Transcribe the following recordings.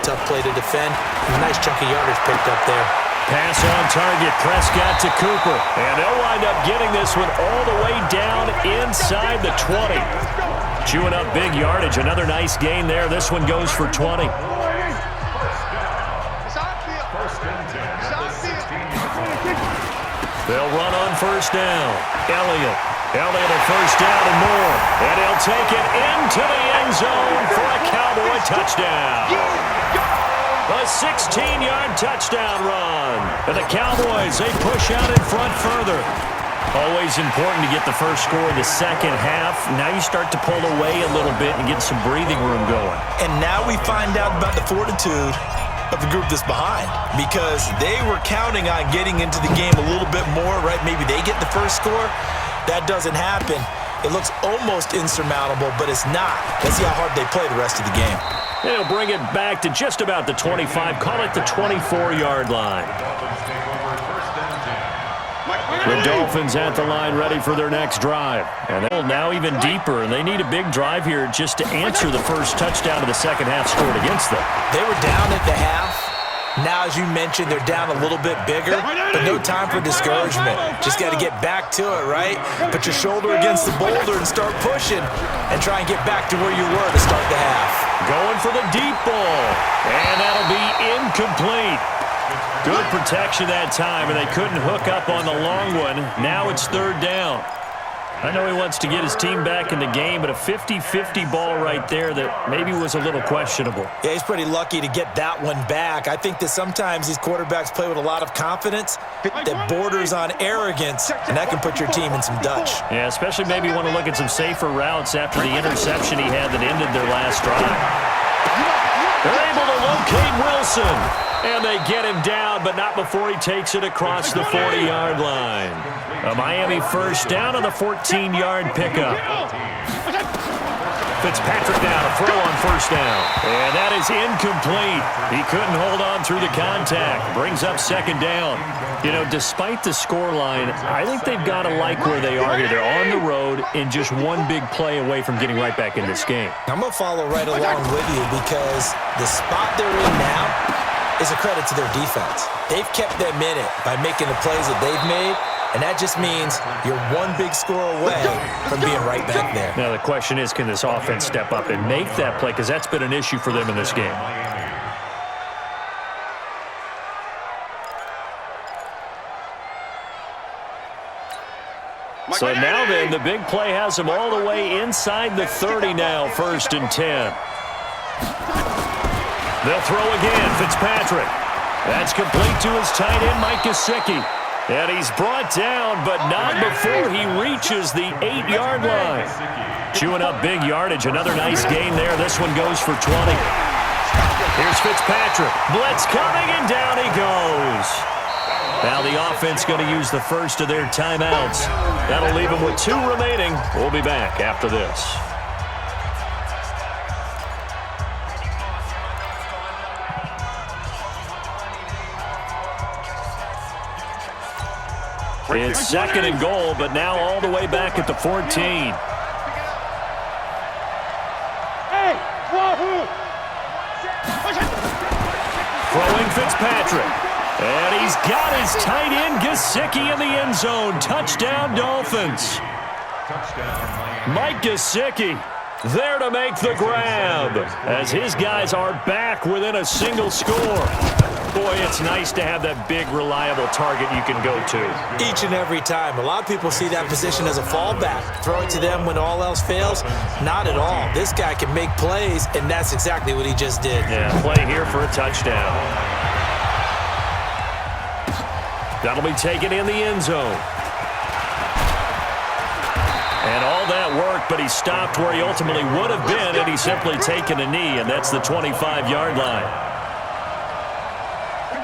tough play to defend. Nice chunk of yardage picked up there. Pass on target, Prescott to Cooper. And they'll wind up getting this one all the way down inside the 20. Chewing up big yardage. Another nice gain there. This one goes for 20. They'll run on first down. Elliott a first down and more. And he'll take it into the end zone for a Cowboy touchdown. A 16-yard touchdown run. And the Cowboys, they push out in front further. Always important to get the first score in the second half. Now you start to pull away a little bit and get some breathing room going. And now we find out about the fortitude of the group that's behind, because they were counting on getting into the game a little bit more, right? Maybe they get the first score. That doesn't happen. It looks almost insurmountable, but it's not. Let's see how hard they play the rest of the game. They'll bring it back to just about the 25. Call it the 24-yard line. The Dolphins at the line ready for their next drive. And they'll now even deeper, and they need a big drive here just to answer the first touchdown of the second half scored against them. They were down at the half. Now, as you mentioned, they're down a little bit bigger, but no time for discouragement. Just got to get back to it, right? Put your shoulder against the boulder and start pushing and try and get back to where you were to start the half. Going for the deep ball, and that'll be incomplete. Good protection that time, and they couldn't hook up on the long one. Now it's third down. I know he wants to get his team back in the game, but a 50-50 ball right there that maybe was a little questionable. Yeah, he's pretty lucky to get that one back. I think that sometimes these quarterbacks play with a lot of confidence that borders on arrogance, and that can put your team in some Dutch. Yeah, especially maybe want to look at some safer routes after the interception he had that ended their last drive. They're able to locate Wilson, and they get him down, but not before he takes it across the 40-yard line. A Miami first down on the 14-yard pickup. Fitzpatrick now to throw on first down. And that is incomplete. He couldn't hold on through the contact. Brings up second down. You know, despite the scoreline, I think they've got to like where they are here. They're on the road and just one big play away from getting right back in this game. I'm going to follow right along with you, because the spot they're in now is a credit to their defense. They've kept them in it by making the plays that they've made. And that just means you're one big score away from being right back there. Now the question is, can this offense step up and make that play? Because that's been an issue for them in this game. So now then, the big play has them all the way inside the 30 now, 1st and 10. They'll throw again, Fitzpatrick. That's complete to his tight end, Mike Gesicki. And he's brought down, but not before he reaches the 8-yard line. Chewing up big yardage. Another nice gain there. This one goes for 20. Here's Fitzpatrick. Blitz coming, and down he goes. Now the offense going to use the first of their timeouts. That'll leave them with 2 remaining. We'll be back after this. It's 2nd and goal, but now all the way back at the 14. Throwing Fitzpatrick. And he's got his tight end Gesicki in the end zone. Touchdown Dolphins. Mike Gesicki there to make the grab as his guys are back within a single score. Boy, it's nice to have that big, reliable target you can go to. Each and every time. A lot of people see that position as a fallback. Throw it to them when all else fails. Not at all. This guy can make plays, and that's exactly what he just did. Yeah, play here for a touchdown. That'll be taken in the end zone. And all that work, but he stopped where he ultimately would have been, and he's simply taken a knee, and that's the 25-yard line.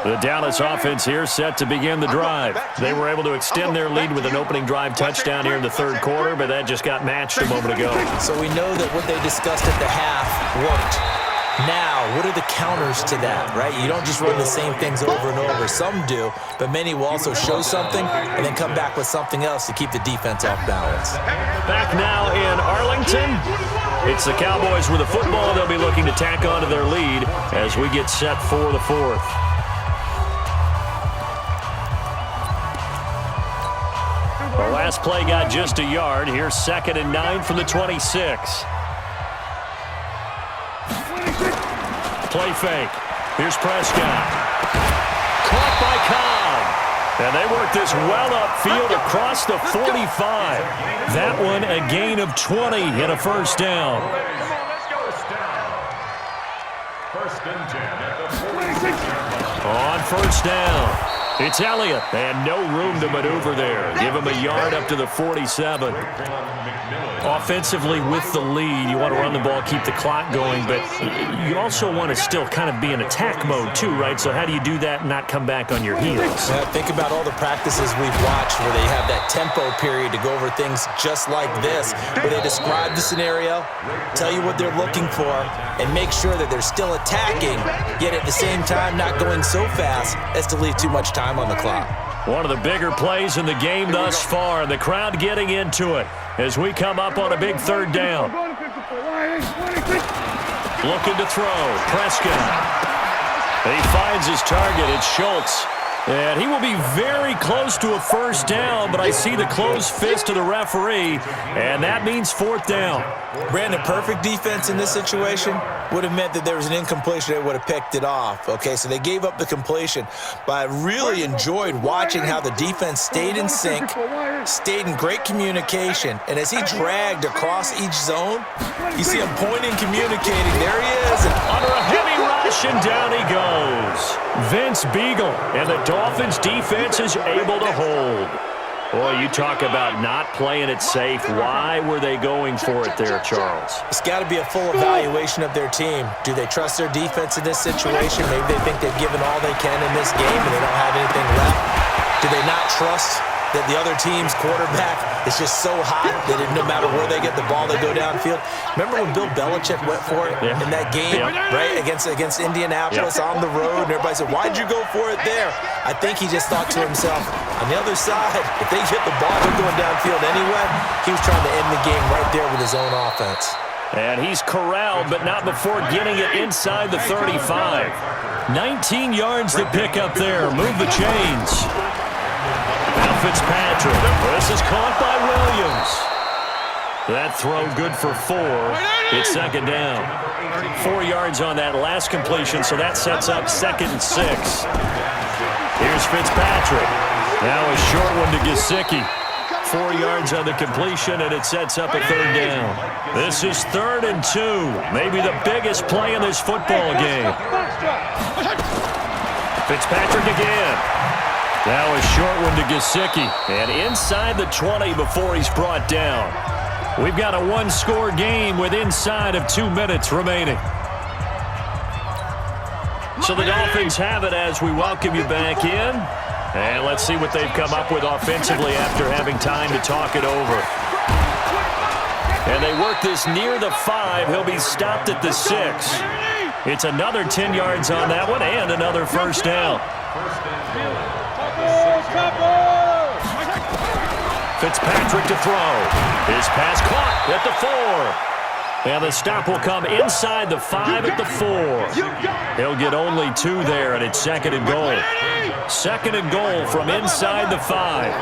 The Dallas offense here set to begin the drive. They were able to extend their lead with an opening drive touchdown here in the 3rd quarter, but that just got matched a moment ago. So we know that what they discussed at the half worked. Now, what are the counters to that, right? You don't just run the same things over and over. Some do, but many will also show something and then come back with something else to keep the defense off balance. Back now in Arlington, it's the Cowboys with the football. They'll be looking to tack on to their lead as we get set for the fourth. The last play got just a yard. Here's 2nd and 9 from the 26. Play fake. Here's Prescott. Caught by Cobb. And they work this well upfield across the 45. That one a gain of 20 and a first down. On first down, it's Elliott, and no room to maneuver there. Give him a yard up to the 47. Offensively with the lead, you want to run the ball, keep the clock going, but you also want to still kind of be in attack mode too, right? So how do you do that and not come back on your heels? Think about all the practices we've watched where they have that tempo period to go over things just like this, where they describe the scenario, tell you what they're looking for, and make sure that they're still attacking, yet at the same time not going so fast as to leave too much time on the clock. One of the bigger plays in the game thus far, and the crowd getting into it as we come up on a big third down. Looking to throw. Prescott. He finds his target. It's Schultz. And he will be very close to a first down, but I see the closed fist of the referee, and that means 4th down. Brandon, perfect defense in this situation would have meant that there was an incompletion that would have picked it off. Okay, so they gave up the completion, but I really enjoyed watching how the defense stayed in sync, stayed in great communication, and as he dragged across each zone, you see him pointing, communicating. There he is. And under a heavy rush, and down he goes. Vince Beagle, and the Dolphins defense is able to hold. Boy, you talk about not playing it safe. Why were they going for it there, Charles? It's got to be a full evaluation of their team. Do they trust their defense in this situation? Maybe they think they've given all they can in this game and they don't have anything left. Do they not trust that the other team's quarterback is just so hot that no matter where they get the ball, they go downfield? Remember when Bill Belichick went for it in that game, right, against Indianapolis on the road, and everybody said, why'd you go for it there? I think he just thought to himself, on the other side, if they get the ball, they're going downfield anyway. He was trying to end the game right there with his own offense. And he's corralled, but not before getting it inside the 35. 19 yards to pick up there. Move the chains. Now Fitzpatrick. This is caught by Williams. That throw good for 4. It's 2nd down. 4 yards on that last completion, so that sets up 2nd and 6. Here's Fitzpatrick. Now a short one to Gesicki. 4 yards on the completion, and it sets up a 3rd down. This is 3rd and 2. Maybe the biggest play in this football game. Fitzpatrick again. Now a short one to Gesicki. And inside the 20 before he's brought down. We've got a one-score game with inside of 2 minutes remaining. So the Dolphins have it as we welcome you back in. And let's see what they've come up with offensively after having time to talk it over. And they work this near the 5. He'll be stopped at the 6. It's another 10 yards on that one and another first down. Fitzpatrick to throw. His pass caught at the 4. And the stop will come inside the 5 at the 4. He'll get only 2 there, and it's 2nd and goal. 2nd and goal from inside the 5.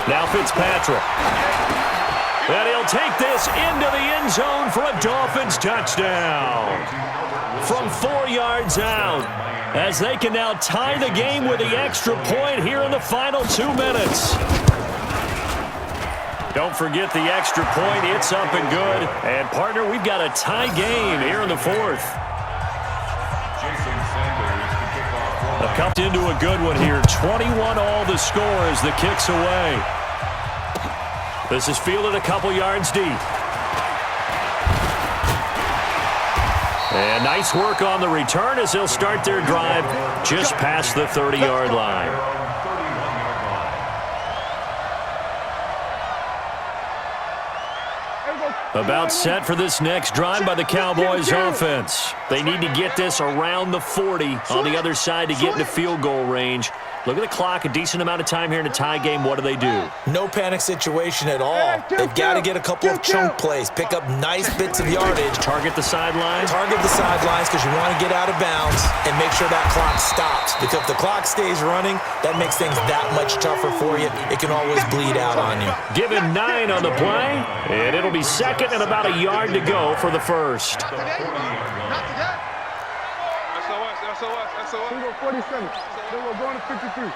Now Fitzpatrick. And he'll take this into the end zone for a Dolphins touchdown. From 4 yards out, as they can now tie the game with the extra point here in the final 2 minutes. Don't forget the extra point. It's up and good. And, partner, we've got a tie game here in the 4th. A couple into a good one here. 21 all the score as the kick's away. This is fielded a couple yards deep. And nice work on the return as they'll start their drive just past the 30-yard line. About set for this next drive by the Cowboys offense. They need to get this around the 40 on the other side to get into field goal range. Look at the clock, a decent amount of time here in a tie game. What do? No panic situation at all. They've got to get a couple of chunk plays, pick up nice bits of yardage. Target the sidelines? Target the sidelines because you want to get out of bounds and make sure that clock stops. Because if the clock stays running, that makes things that much tougher for you. It can always bleed out on you. Given 9 on the play, and it'll be second and about a yard to go for the first. SOS. We go 47. Then we're going to 53.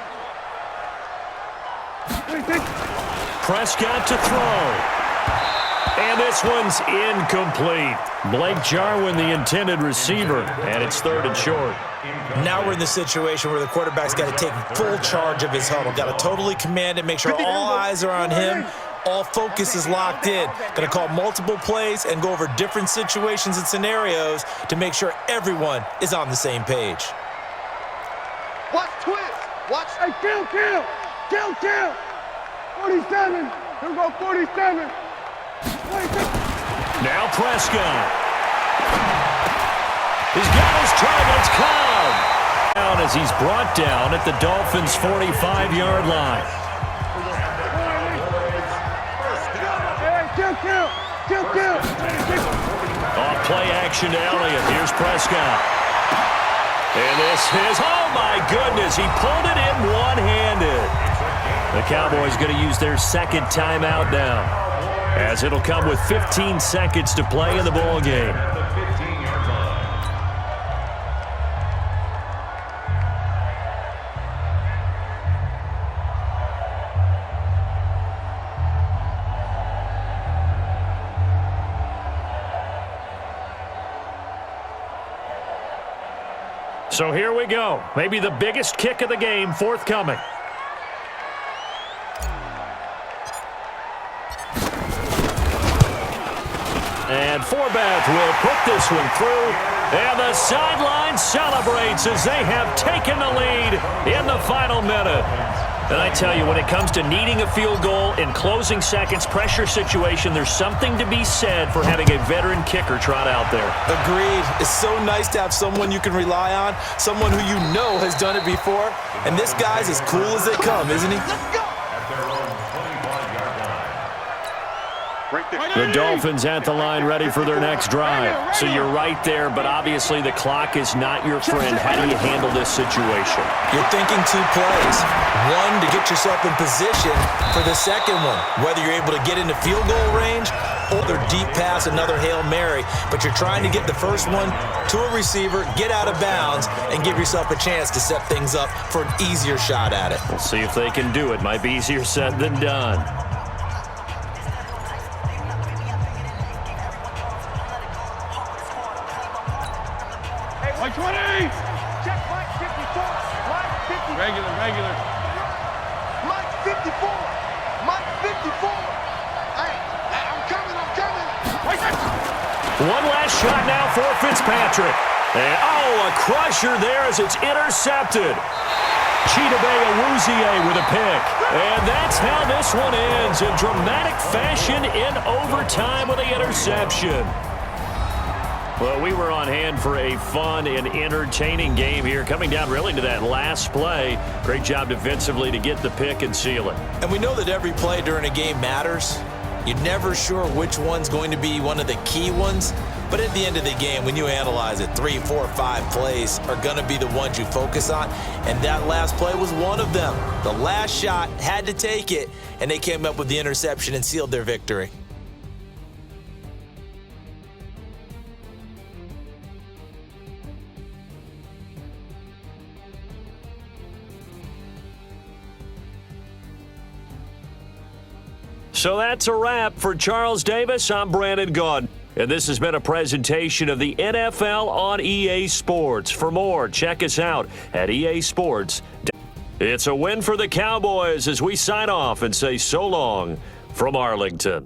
Prescott to throw. And this one's incomplete. Blake Jarwin, the intended receiver, and it's 3rd and short. Now we're in the situation where the quarterback's got to take full charge of his huddle. Got to totally command it, make sure all eyes are on him. All focus is locked in. Going to call multiple plays and go over different situations and scenarios to make sure everyone is on the same page. Watch twist. Watch. Hey, kill. 47. He'll go 47. 26. Now Prescott. He's got his targets caught. Down as he's brought down at the Dolphins' 45-yard line. Kill. Off play action to Elliott. Here's Prescott. And this is, oh my goodness, he pulled it in one-handed. The Cowboys going to use their second timeout now, as it'll come with 15 seconds to play in the ball game. So here we go. Maybe the biggest kick of the game forthcoming. And Forbath will put this one through. And the sideline celebrates as they have taken the lead in the final minute. And I tell you, when it comes to needing a field goal in closing seconds, pressure situation, there's something to be said for having a veteran kicker trot out there. Agreed. It's so nice to have someone you can rely on, someone who you know has done it before. And this guy's as cool as they come, isn't he? The Dolphins at the line ready for their next drive. So you're right there, but obviously the clock is not your friend. How do you handle this situation? You're thinking 2 plays. One, to get yourself in position for the second one, whether you're able to get into field goal range or their deep pass, another Hail Mary. But you're trying to get the first one to a receiver, get out of bounds, and give yourself a chance to set things up for an easier shot at it. We'll see if they can do it. Might be easier said than done. Like 20! Check Mike 54. Mike 54. Regular. Mike 54. Mike 54. Hey, I'm coming. One last shot now for Fitzpatrick. And, a crusher there as it's intercepted. Chidobe Awuzie with a pick. And that's how this one ends in dramatic fashion in overtime with the interception. Well, we were on hand for a fun and entertaining game here, coming down really to that last play. Great job defensively to get the pick and seal it. And we know that every play during a game matters. You're never sure which one's going to be one of the key ones. But at the end of the game, when you analyze it, 3, 4, 5 plays are going to be the ones you focus on. And that last play was one of them. The last shot had to take it, and they came up with the interception and sealed their victory. So that's a wrap for Charles Davis. I'm Brandon Gaudin. And this has been a presentation of the NFL on EA Sports. For more, check us out at EA Sports. It's a win for the Cowboys as we sign off and say so long from Arlington.